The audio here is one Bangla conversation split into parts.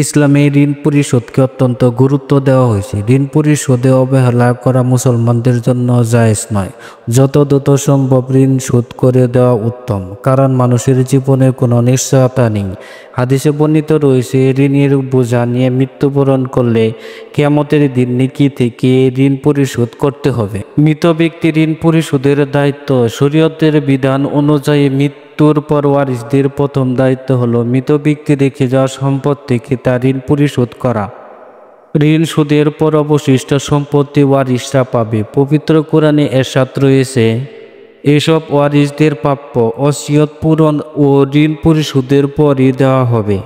ইসলামে ঋণ পরিশোধকে অত্যন্ত গুরুত্ব দেওয়া হয়েছে। ঋণ পরিশোধে অবহেলা করা মুসলমানদের জন্য জায়েজ নয়। যত দ্রুত সম্ভব ঋণ শোধ করে দেওয়া উত্তম, কারণ মানুষের জীবনে কোনো নিশ্চয়তা নেই। হাদিসে বর্ণিত রয়েছে, ঋণের বোঝা নিয়ে মৃত্যুবরণ করলে কিয়ামতের দিন নেকি থেকে ঋণ পরিশোধ করতে হবে। মৃত ব্যক্তির ঋণ পরিশোধের দায়িত্ব শরীয়তের বিধান অনুযায়ী মৃত্যুর পর ওয়ারিসদের প্রথম দায়িত্ব হলো মৃত ব্যক্তি রেখে যাওয়া সম্পদ থেকে তার ঋণ পরিশোধ করা। ঋণ শোধের পর অবশিষ্ট সম্পত্তি ওয়ারিসরা পাবে। পবিত্র কোরআনে এরশাদ রয়েছে, এসব ওয়ারিসদের প্রাপ্য ওসিয়ত পূরণ ও ঋণ পরিশোধের পরই দেওয়া হবে।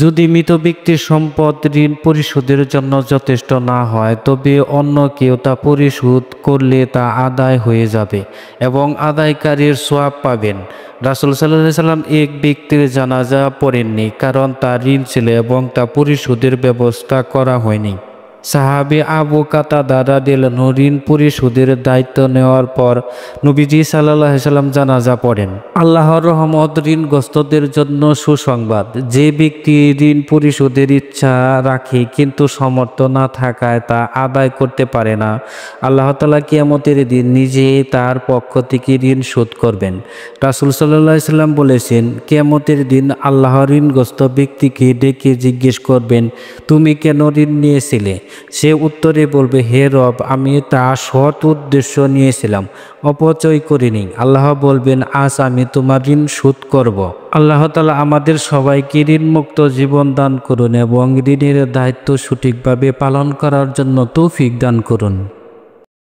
যদি মৃত ব্যক্তির সম্পদ ঋণ পরিশোধের জন্য যথেষ্ট না হয়, তবে অন্য কেউ তা পরিশোধ করলে তা আদায় হয়ে যাবে এবং আদায়কারীর সওয়াব পাবেন। রাসূল সাল্লাল্লাহু আলাইহি সাল্লাম এক ব্যক্তির জানাজা পড়েননি, কারণ তার ঋণ ছিল এবং তা পরিশোধের ব্যবস্থা করা হয়নি। সাহাবী আবু কাতাদা রাদিয়াল্লাহু আনহু ঋণ পরিশোধের দায়িত্ব নেওয়ার পর নবীজি সাল্লাল্লাহু আলাইহি সাল্লাম জানাজা পড়েন। আল্লাহর রহমত ঋণগ্রস্তদের জন্য সুসংবাদ। যে ব্যক্তি ঋণ পরিশোধের ইচ্ছা রাখে কিন্তু সামর্থ্য না থাকায় তা আদায় করতে পারে না, আল্লাহ তাআলা কিয়ামতের দিন নিজেই তার পক্ষ থেকে ঋণ শোধ করবেন। রাসূল সাল্লাল্লাহু আলাইহি সাল্লাম বলেছেন, কিয়ামতের দিন আল্লাহ ঋণগ্রস্ত ব্যক্তিকে ডেকে জিজ্ঞেস করবেন, তুমি কেন ঋণ নিয়েছিলে? সে উত্তরে বলবে, হে রব, আমি তা সৎ উদ্দেশ্য নিয়েছিলাম, অপচয় করিনি। আল্লাহ বলবেন, আজ আমি তোমার ঋণ শোধ করব। আল্লাহ তাআলা আমাদের সবাইকে ঋণমুক্ত জীবন দান করুন এবং ঋণের দায়িত্ব সঠিকভাবে পালন করার জন্য তৌফিক দান করুন।